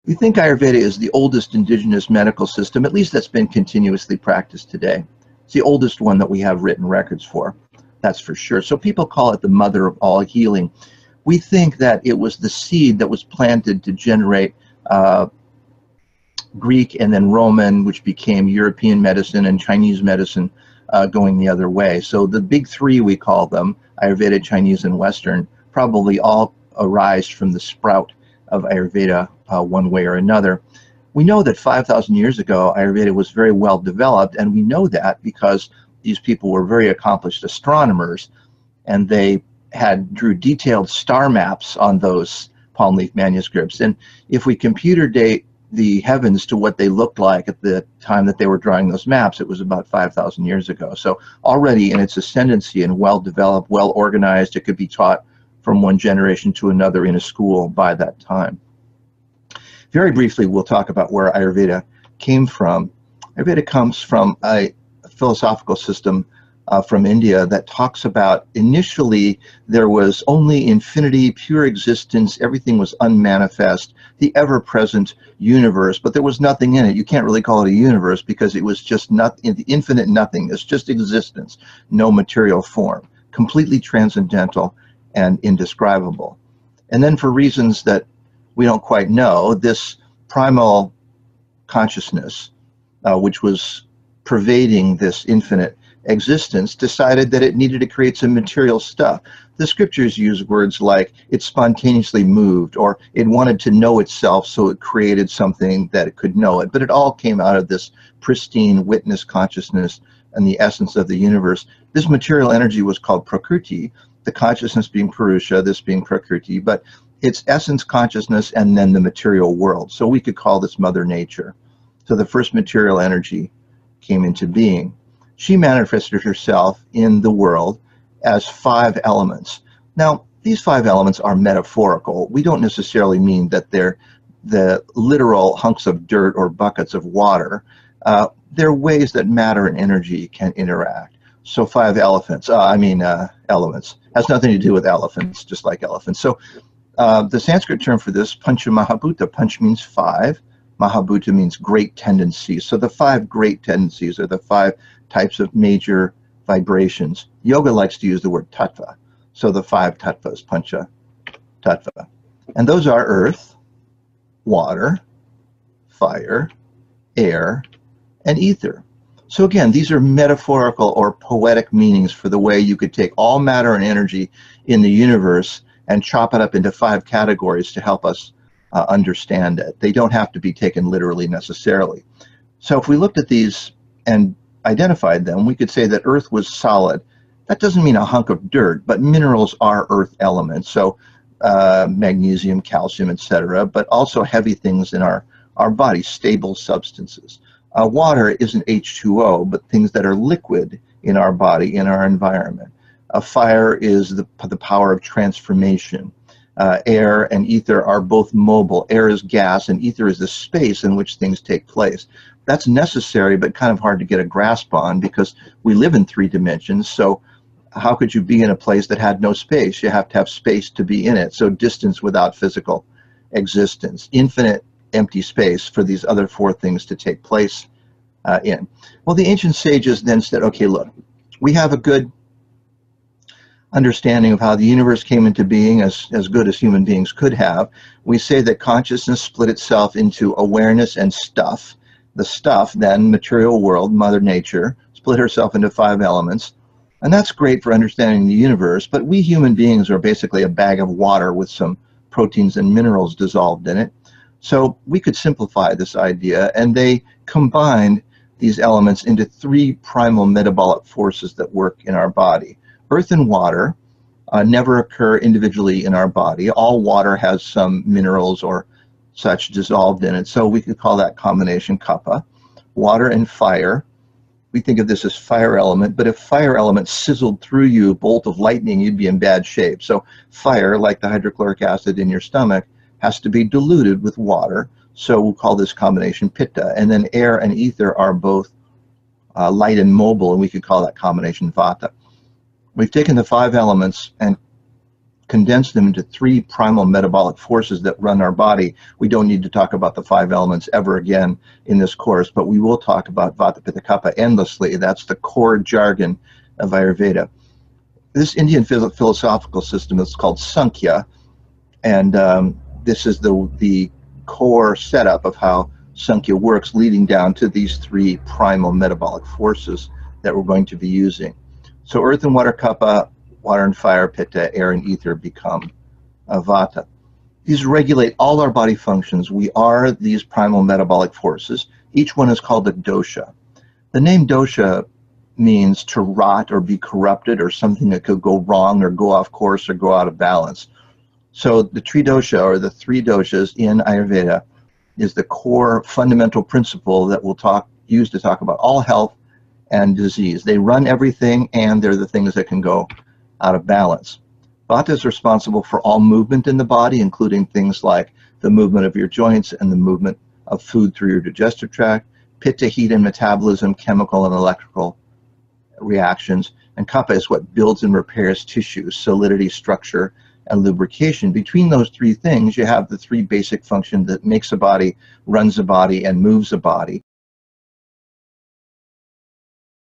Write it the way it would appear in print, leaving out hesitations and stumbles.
We think Ayurveda is the oldest indigenous medical system, at least that's been continuously practiced today. It's the oldest one that we have written records for, that's for sure. So people call it the mother of all healing. We think that it was the seed that was planted to generate Greek and then Roman, which became European medicine, and Chinese medicine going the other way. So the big three, we call them, Ayurveda, Chinese, and Western, probably all arise from the sprout of Ayurveda one way or another. We know that 5,000 years ago, Ayurveda was very well developed, and we know that because these people were very accomplished astronomers, and they drew detailed star maps on those palm leaf manuscripts. And if we computer date the heavens to what they looked like at the time that they were drawing those maps, it was about 5,000 years ago. So already in its ascendancy and well developed, well organized, it could be taught from one generation to another in a school by that time. Very briefly, we'll talk about where Ayurveda came from. Ayurveda comes from a philosophical system from India that talks about initially there was only infinity, pure existence, everything was unmanifest, the ever-present universe, but there was nothing in it. You can't really call it a universe because it was just the infinite nothingness, just existence, no material form, completely transcendental and indescribable. And then for reasons that we don't quite know, this primal consciousness, which was pervading this infinite existence, decided that it needed to create some material stuff. The scriptures use words like it spontaneously moved, or it wanted to know itself, so it created something that it could know it. But it all came out of this pristine witness consciousness and the essence of the universe. This material energy was called Prakriti, the consciousness being Purusha, this being Prakriti, but it's essence consciousness and then the material world. So we could call this Mother Nature. So the first material energy came into being. She manifested herself in the world as 5 elements. Now, these 5 elements are metaphorical. We don't necessarily mean that they're the literal hunks of dirt or buckets of water. They're ways that matter and energy can interact. So 5 elements. Has nothing to do with elephants, just like elephants. So the Sanskrit term for this, Pancha Mahabhuta. Panch means 5. Mahabhuta means great tendencies. So the 5 great tendencies are the 5 types of major vibrations. Yoga likes to use the word tattva. So the 5 tattvas, pancha tattva. And those are earth, water, fire, air, and ether. So again, these are metaphorical or poetic meanings for the way you could take all matter and energy in the universe and chop it up into 5 categories to help us understand it. They don't have to be taken literally necessarily. So if we looked at these and identified them, we could say that earth was solid. That doesn't mean a hunk of dirt, but minerals are earth elements. So magnesium, calcium, etc., but also heavy things in our body, stable substances. Water isn't H2O, but things that are liquid in our body, in our environment. Fire is the power of transformation. Air and ether are both mobile. Air is gas and ether is the space in which things take place. That's necessary, but kind of hard to get a grasp on because we live in 3 dimensions. So how could you be in a place that had no space? You have to have space to be in it. So distance without physical existence. Infinite empty space for these other 4 things to take place in. Well, the ancient sages then said, okay, look, we have a good understanding of how the universe came into being, as good as human beings could have. We say that consciousness split itself into awareness and stuff. The stuff, then, material world, Mother Nature, split herself into 5 elements. And that's great for understanding the universe, but we human beings are basically a bag of water with some proteins and minerals dissolved in it. So we could simplify this idea, and they combined these elements into 3 primal metabolic forces that work in our body. Earth and water never occur individually in our body. All water has some minerals or such dissolved in it, so we could call that combination kapha. Water and fire, we think of this as fire element, but if fire element sizzled through you, a bolt of lightning, you'd be in bad shape. So fire, like the hydrochloric acid in your stomach, has to be diluted with water, so we'll call this combination pitta. And then air and ether are both light and mobile, and we could call that combination vata. We've taken the 5 elements and condense them into three primal metabolic forces that run our body. We don't need to talk about the five elements ever again in this course, but we will talk about Vata, Pitta, Kapha endlessly. That's the core jargon of Ayurveda. This Indian philosophical system is called Sankhya, and this is the core setup of how Sankhya works, leading down to these three primal metabolic forces that we're going to be using. So earth and water Kapha, water and fire Pitta, air and ether become Vata. These regulate all our body functions. We are these primal metabolic forces. Each one is called a dosha. The name dosha means to rot or be corrupted, or something that could go wrong or go off course or go out of balance. So the tridosha, or the three doshas in Ayurveda, is the core fundamental principle that we'll use to talk about all health and disease. They run everything, and they're the things that can go out of balance. Vata is responsible for all movement in the body, including things like the movement of your joints and the movement of food through your digestive tract. Pitta, heat and metabolism, chemical and electrical reactions. And Kapha is what builds and repairs tissues, solidity, structure, and lubrication. Between those three things, you have the three basic functions that makes a body, runs a body, and moves a body.